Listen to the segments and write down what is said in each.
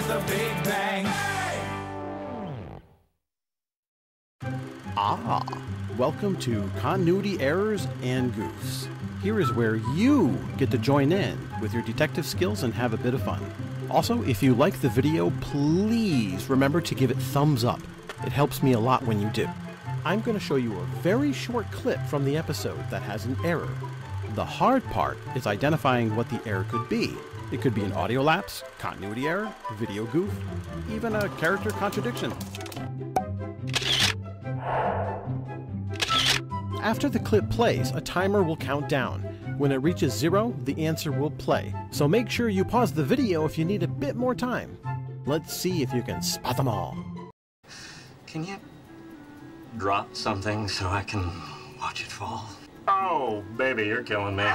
is the Big Bang. Ah, welcome to Continuity Errors and Goofs. Here is where you get to join in with your detective skills and have a bit of fun. Also, if you like the video, please remember to give it thumbs up. It helps me a lot when you do. I'm going to show you a very short clip from the episode that has an error. The hard part is identifying what the error could be. It could be an audio lapse, continuity error, video goof, even a character contradiction. After the clip plays, a timer will count down. When it reaches 0, the answer will play. So make sure you pause the video if you need a bit more time. Let's see if you can spot them all. Can you drop something so I can watch it fall? Oh, baby, you're killing me.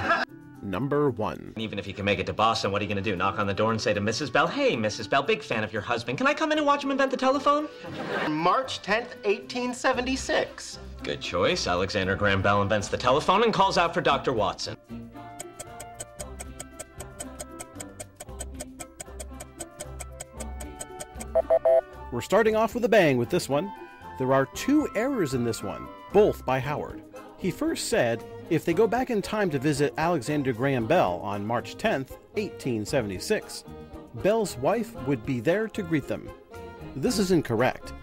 Number 1. Even if you can make it to Boston, what are you going to do? Knock on the door and say to Mrs. Bell, "Hey, Mrs. Bell, big fan of your husband. Can I come in and watch him invent the telephone?" March 10th, 1876. Good choice. Alexander Graham Bell invents the telephone and calls out for Dr. Watson. We're starting off with a bang with this one. There are 2 errors in this one, both by Howard. He first said, if they go back in time to visit Alexander Graham Bell on March 10th, 1876, Bell's wife would be there to greet them. This is incorrect.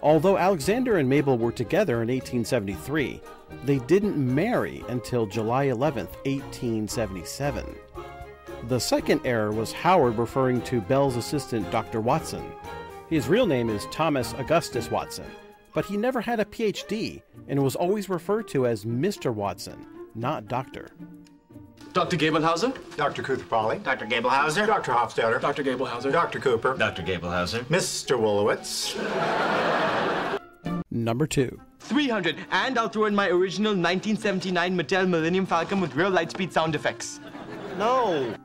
Although Alexander and Mabel were together in 1873, they didn't marry until July 11th, 1877. The second error was Howard referring to Bell's assistant, Dr. Watson. His real name is Thomas Augustus Watson, but he never had a PhD and was always referred to as Mr. Watson, not Doctor. Dr. Gabelhauser? Dr. Kuthapali. Dr. Gabelhauser? Dr. Hofstadter. Dr. Gabelhauser? Dr. Cooper. Dr. Gabelhauser. Mr. Wolowitz. Number 2. 300, and I'll throw in my original 1979 Mattel Millennium Falcon with real Lightspeed sound effects. No.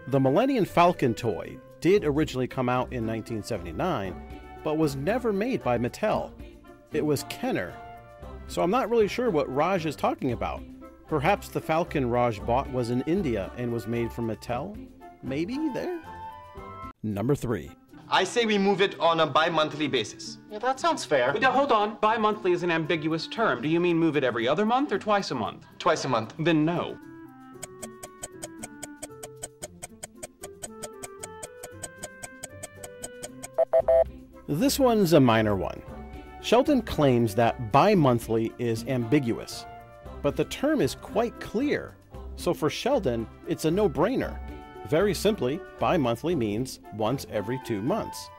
The Millennium Falcon toy did originally come out in 1979, but was never made by Mattel. It was Kenner. So I'm not really sure what Raj is talking about. Perhaps the Falcon Raj bought was in India and was made from Mattel? Maybe there? Number 3. I say we move it on a bi-monthly basis. Yeah, that sounds fair. Now, hold on. Bi-monthly is an ambiguous term. Do you mean move it every other month or twice a month? Twice a month. Then no. This one's a minor one. Sheldon claims that bi-monthly is ambiguous, but the term is quite clear. So for Sheldon, it's a no-brainer. Very simply, bi-monthly means once every 2 months.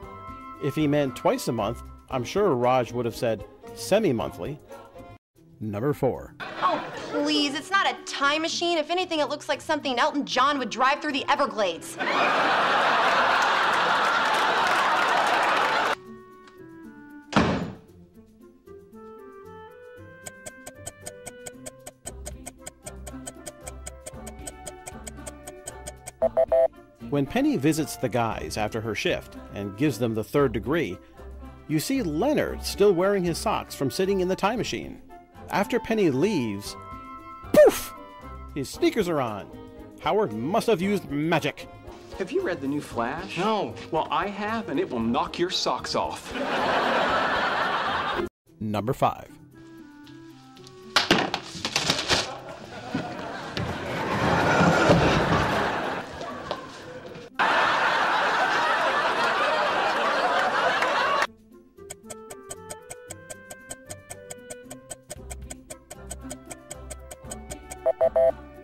If he meant twice a month, I'm sure Raj would have said semi-monthly. Number 4. Oh, please, it's not a time machine. If anything, it looks like something Elton John would drive through the Everglades. When Penny visits the guys after her shift and gives them the 3rd degree, you see Leonard still wearing his socks from sitting in the time machine. After Penny leaves, poof! His sneakers are on. Howard must have used magic. Have you read the new Flash? No. Well, I have, and it will knock your socks off. Number 5.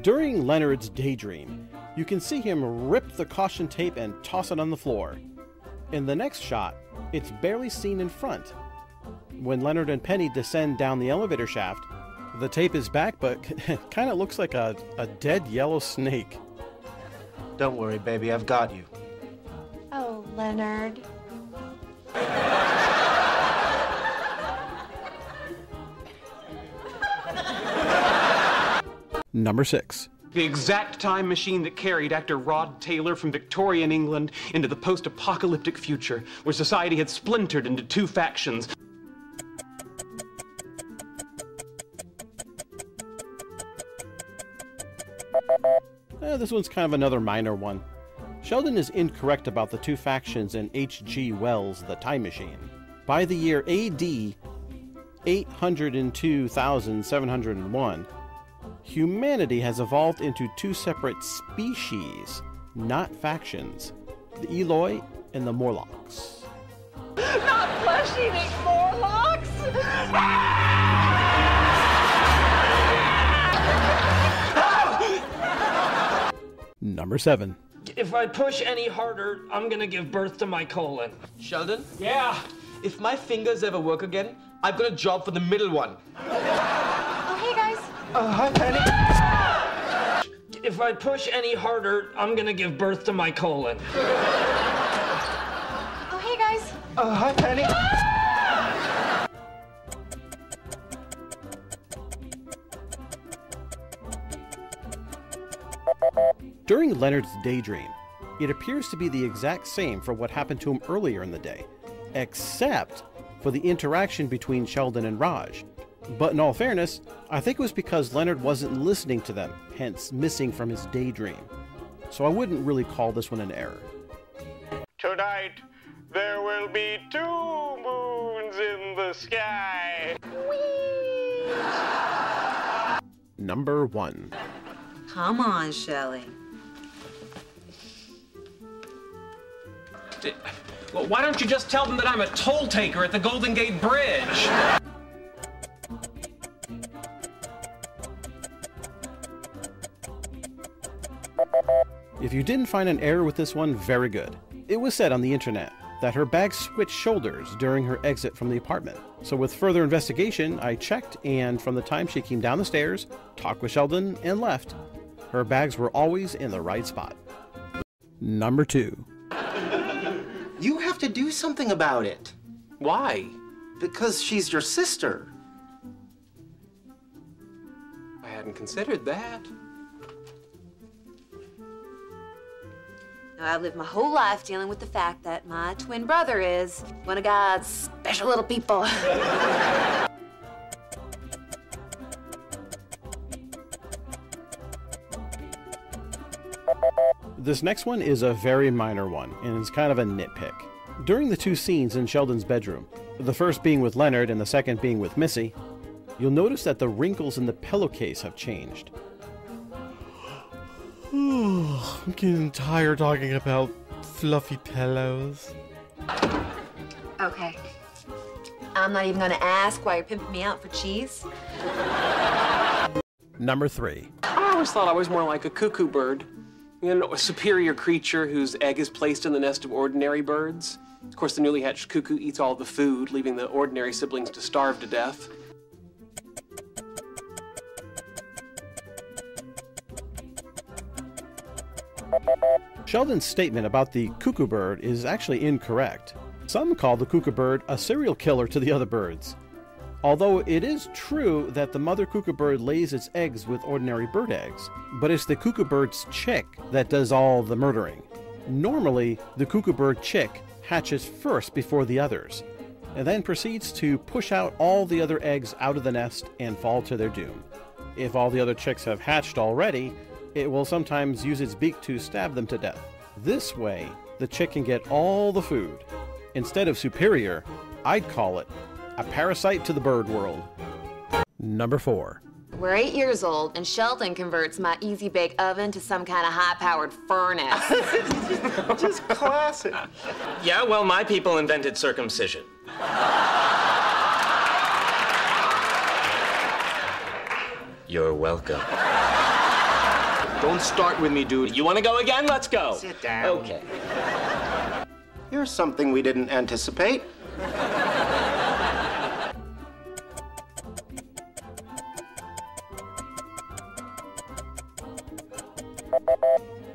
During Leonard's daydream, you can see him rip the caution tape and toss it on the floor. In the next shot, it's barely seen in front. When Leonard and Penny descend down the elevator shaft, the tape is back, but kind of looks like a dead yellow snake. Don't worry, baby, I've got you. Oh, Leonard. Number 6. The exact time machine that carried actor Rod Taylor from Victorian England into the post-apocalyptic future, where society had splintered into 2 factions. This one's kind of another minor one. Sheldon is incorrect about the two factions in H.G. Wells' The Time Machine. By the year A.D. 802,701, humanity has evolved into two separate species, not factions, the Eloi and the Morlocks. Not flesh-eating Morlocks! Number 7. If I push any harder, I'm gonna give birth to my colon. Sheldon? Yeah. If my fingers ever work again, I've got a job for the middle one. Oh, hey, guys. Hi, Penny. If I push any harder, I'm gonna give birth to my colon. Oh, hey, guys. Hi, Penny. During Leonard's daydream, it appears to be the exact same for what happened to him earlier in the day, except for the interaction between Sheldon and Raj. But in all fairness, I think it was because Leonard wasn't listening to them, hence missing from his daydream. So I wouldn't really call this one an error. Tonight, there will be 2 moons in the sky. Number 1. Come on, Shelley. Well, why don't you just tell them that I'm a toll taker at the Golden Gate Bridge? If you didn't find an error with this one, very good. It was said on the internet that her bag switched shoulders during her exit from the apartment. So with further investigation, I checked, and from the time she came down the stairs, talked with Sheldon, and left, her bags were always in the right spot. Number 2. You have to do something about it. Why? Because she's your sister. I hadn't considered that. Now, I've lived my whole life dealing with the fact that my twin brother is one of God's special little people. This next one is a very minor one, and it's kind of a nitpick. During the 2 scenes in Sheldon's bedroom, the first being with Leonard and the second being with Missy, you'll notice that the wrinkles in the pillowcase have changed. I'm getting tired talking about fluffy pillows. Okay. I'm not even gonna ask why you're pimping me out for cheese. Number 3. I always thought I was more like a cuckoo bird. You know, a superior creature whose egg is placed in the nest of ordinary birds. Of course, the newly hatched cuckoo eats all the food, leaving the ordinary siblings to starve to death. Sheldon's statement about the cuckoo bird is actually incorrect. Some call the cuckoo bird a serial killer to the other birds. Although it is true that the mother cuckoo bird lays its eggs with ordinary bird eggs, but it's the cuckoo bird's chick that does all the murdering. Normally, the cuckoo bird chick hatches first before the others, and then proceeds to push out all the other eggs out of the nest and fall to their doom. If all the other chicks have hatched already, it will sometimes use its beak to stab them to death. This way, the chick can get all the food. Instead of superior, I'd call it a parasite to the bird world. Number 4. We're 8 years old, and Sheldon converts my easy bake oven to some kind of high-powered furnace. Just classic. Yeah, well, my people invented circumcision. You're welcome. Don't start with me, dude. You want to go again? Let's go. Sit down. Okay. Here's something we didn't anticipate.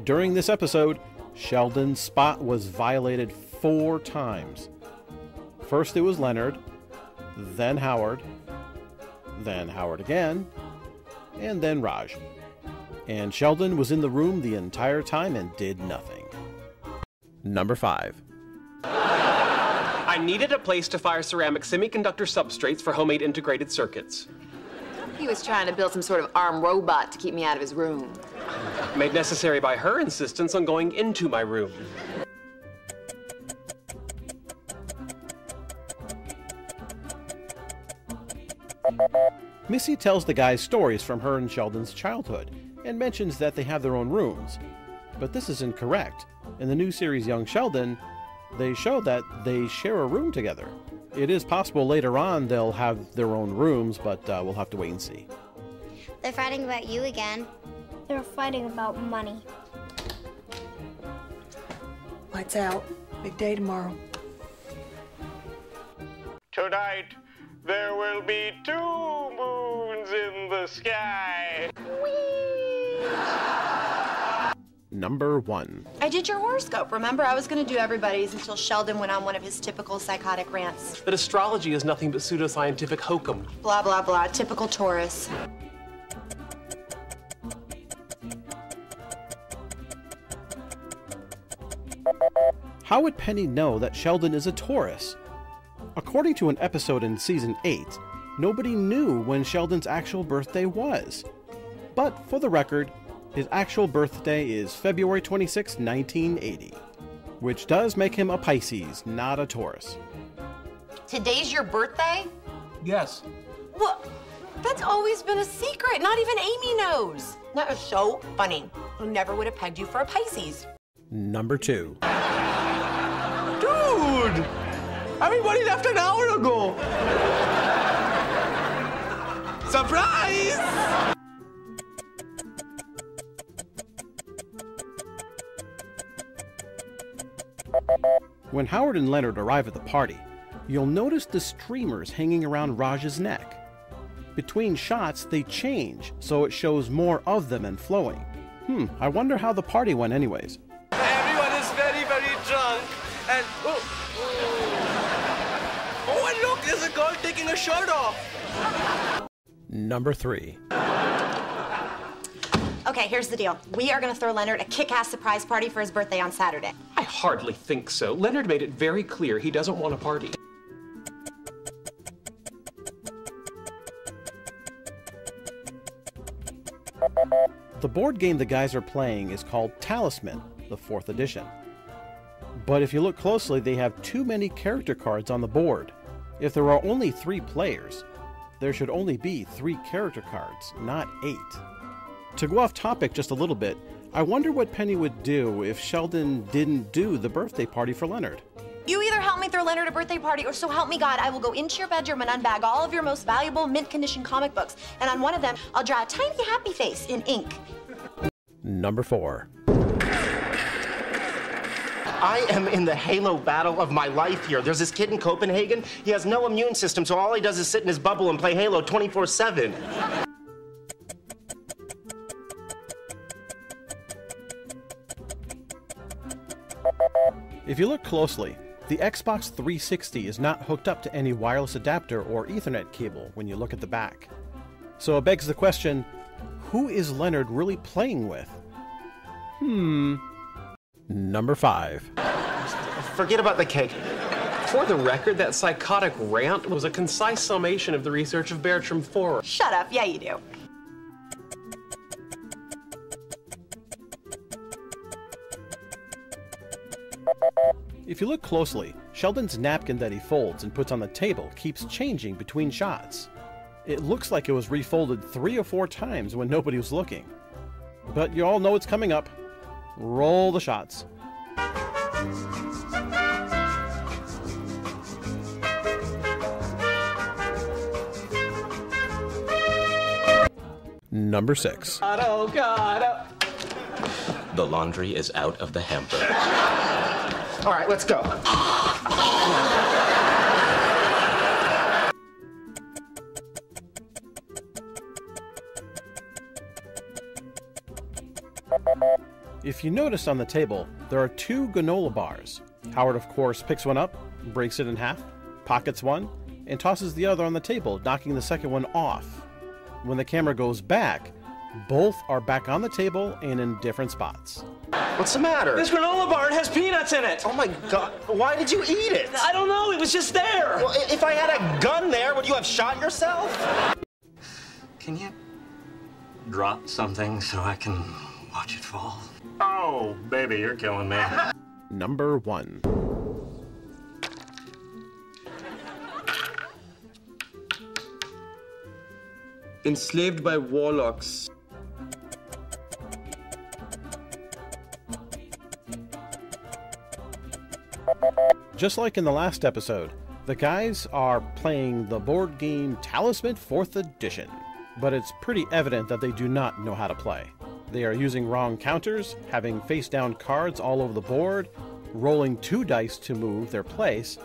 During this episode, Sheldon's spot was violated 4 times. First it was Leonard, then Howard again, and then Raj. And Sheldon was in the room the entire time and did nothing. Number 5. I needed a place to fire ceramic semiconductor substrates for homemade integrated circuits. He was trying to build some sort of armed robot to keep me out of his room. Made necessary by her insistence on going into my room. Missy tells the guys stories from her and Sheldon's childhood and mentions that they have their own rooms. But this is incorrect. In the new series Young Sheldon, they show that they share a room together. It is possible later on they'll have their own rooms, but we'll have to wait and see. They're fighting about you again. They're fighting about money. Lights out. Big day tomorrow. Tonight, there will be 2 moons in the sky. Number 1. I did your horoscope, remember? I was going to do everybody's until Sheldon went on one of his typical psychotic rants. That astrology is nothing but pseudoscientific hokum. Blah, blah, blah. Typical Taurus. How would Penny know that Sheldon is a Taurus? According to an episode in Season 8, nobody knew when Sheldon's actual birthday was. But for the record, his actual birthday is February 26, 1980, which does make him a Pisces, not a Taurus. Today's your birthday? Yes. What? That's always been a secret. Not even Amy knows. That is so funny. I never would have pegged you for a Pisces. Number 2. Dude! Everybody left an hour ago! Surprise! When Howard and Leonard arrive at the party, you'll notice the streamers hanging around Raj's neck. Between shots, they change, so it shows more of them and flowing. I wonder how the party went anyways. Everyone is very, very drunk, and oh, and look, there's a girl taking her shirt off. Number 3. Okay, here's the deal. We are going to throw Leonard a kick-ass surprise party for his birthday on Saturday. I hardly think so. Leonard made it very clear he doesn't want a party. The board game the guys are playing is called Talisman, the 4th edition. But if you look closely, they have too many character cards on the board. If there are only 3 players, there should only be 3 character cards, not 8. To go off topic just a little bit, I wonder what Penny would do if Sheldon didn't do the birthday party for Leonard. You either help me throw Leonard a birthday party, or so help me God, I will go into your bedroom and unbag all of your most valuable mint-condition comic books, and on one of them, I'll draw a tiny happy face in ink. Number 4. I am in the Halo battle of my life here. There's this kid in Copenhagen. He has no immune system, so all he does is sit in his bubble and play Halo 24/7. If you look closely, the Xbox 360 is not hooked up to any wireless adapter or Ethernet cable when you look at the back. So it begs the question, who is Leonard really playing with? Number 5. Forget about the cake. For the record, that psychotic rant was a concise summation of the research of Bertram Forer. Shut up. Yeah, you do. If you look closely, Sheldon's napkin that he folds and puts on the table keeps changing between shots. It looks like it was refolded 3 or 4 times when nobody was looking. But you all know it's coming up. Roll the shots. Number 6. The laundry is out of the hamper. All right, let's go. If you notice on the table, there are 2 granola bars. Howard, of course, picks one up, breaks it in half, pockets one, and tosses the other on the table, knocking the second one off. When the camera goes back, both are back on the table and in different spots. What's the matter? This granola bar has peanuts in it. Oh my God, why did you eat it? I don't know, it was just there. Well, if I had a gun there, would you have shot yourself? Can you drop something so I can Watch it fall. Oh, baby, you're killing me. Number 1. Enslaved by warlocks. Just like in the last episode, the guys are playing the board game Talisman 4th Edition, but it's pretty evident that they do not know how to play. They are using wrong counters, having face-down cards all over the board, rolling 2 dice to move their place,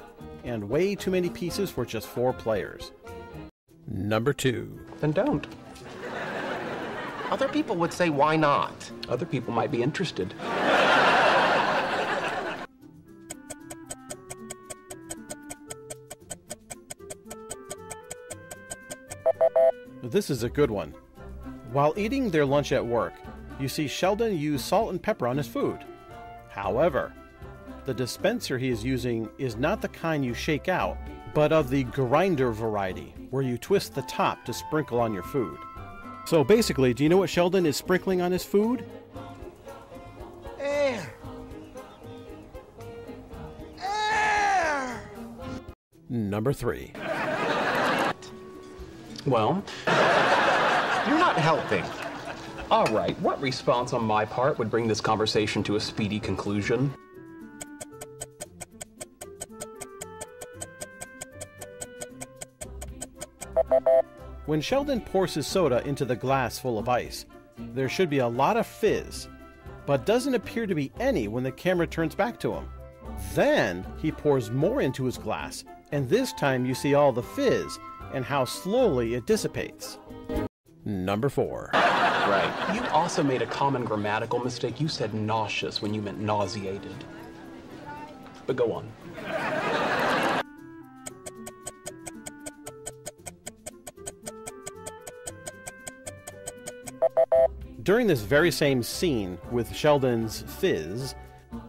and way too many pieces for just 4 players. Number 2. Then don't. Other people would say, why not? Other people might be interested. This is a good one. While eating their lunch at work, you see Sheldon use salt and pepper on his food. However, the dispenser he is using is not the kind you shake out, but of the grinder variety, where you twist the top to sprinkle on your food. So basically, do you know what Sheldon is sprinkling on his food? Air. Air. Number 3. Well, you're not helping. All right, what response on my part would bring this conversation to a speedy conclusion? When Sheldon pours his soda into the glass full of ice, there should be a lot of fizz, but doesn't appear to be any when the camera turns back to him. Then he pours more into his glass, and this time you see all the fizz and how slowly it dissipates. Number 4. Right. You also made a common grammatical mistake. You said nauseous when you meant nauseated. But go on. During this very same scene with Sheldon's fizz,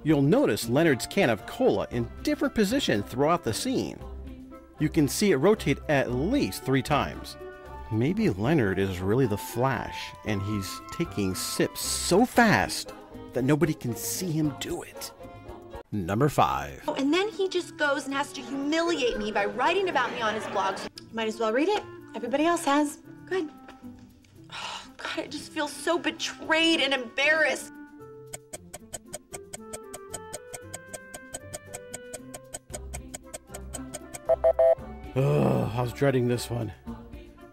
you'll notice Leonard's can of cola in different positions throughout the scene. You can see it rotate at least 3 times. Maybe Leonard is really the Flash, and he's taking sips so fast that nobody can see him do it. Number 5. Oh, and then he just goes and has to humiliate me by writing about me on his blog. So you might as well read it. Everybody else has. Good. Oh, God, I just feel so betrayed and embarrassed. Ugh, I was dreading this one.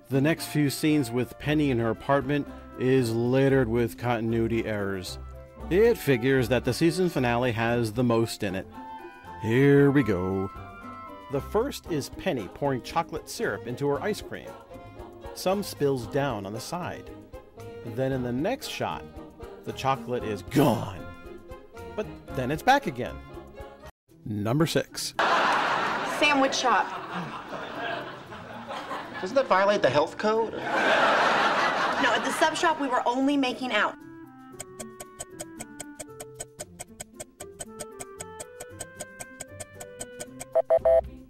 The next few scenes with Penny in her apartment is littered with continuity errors. It figures that the season finale has the most in it. Here we go. The first is Penny pouring chocolate syrup into her ice cream. Some spills down on the side. Then in the next shot, the chocolate is gone. But then it's back again. Number 6. Sandwich shop. Doesn't that violate the health code? No, at the sub shop we were only making out.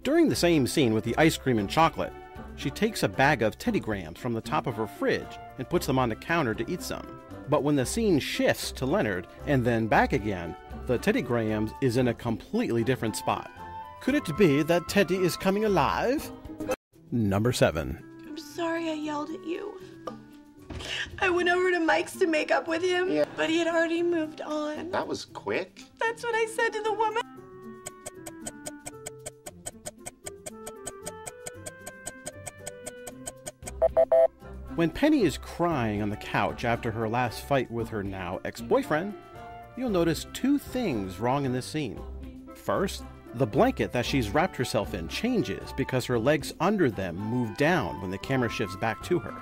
During the same scene with the ice cream and chocolate, she takes a bag of Teddy Grahams from the top of her fridge and puts them on the counter to eat some. But when the scene shifts to Leonard and then back again, the Teddy Grahams is in a completely different spot. Could it be that Teddy is coming alive? Number 7. I'm sorry I yelled at you. I went over to Mike's to make up with him, but he had already moved on. That was quick. That's what I said to the woman. When Penny is crying on the couch after her last fight with her now ex-boyfriend, you'll notice 2 things wrong in this scene. First, the blanket that she's wrapped herself in changes because her legs under them move down when the camera shifts back to her.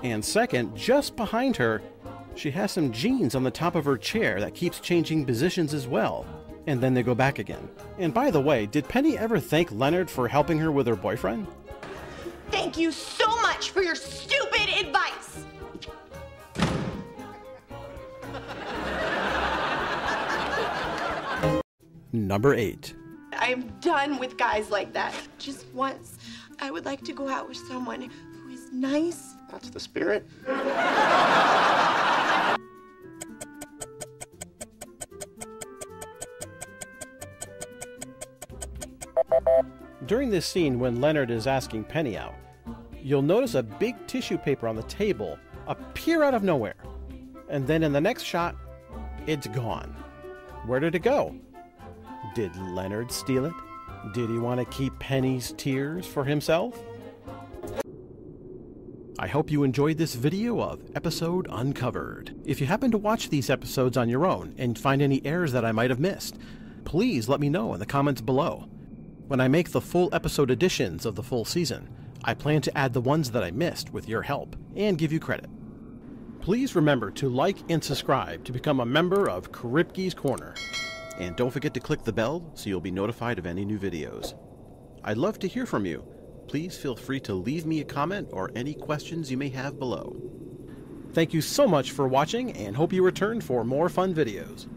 And second, just behind her, she has some jeans on the top of her chair that keeps changing positions as well, and then they go back again. And by the way, did Penny ever thank Leonard for helping her with her boyfriend? Thank you so much for your stupid advice. Number 8. I am done with guys like that. Just once, I would like to go out with someone who is nice. That's the spirit. During this scene when Leonard is asking Penny out, you'll notice a big tissue paper on the table appear out of nowhere. And then in the next shot, it's gone. Where did it go? Did Leonard steal it? Did he want to keep Penny's tears for himself? I hope you enjoyed this video of Episode Uncovered. If you happen to watch these episodes on your own and find any errors that I might have missed, please let me know in the comments below. When I make the full episode editions of the full season, I plan to add the ones that I missed with your help and give you credit. Please remember to like and subscribe to become a member of Kripke's Corner. And don't forget to click the bell so you'll be notified of any new videos. I'd love to hear from you. Please feel free to leave me a comment or any questions you may have below. Thank you so much for watching and hope you return for more fun videos.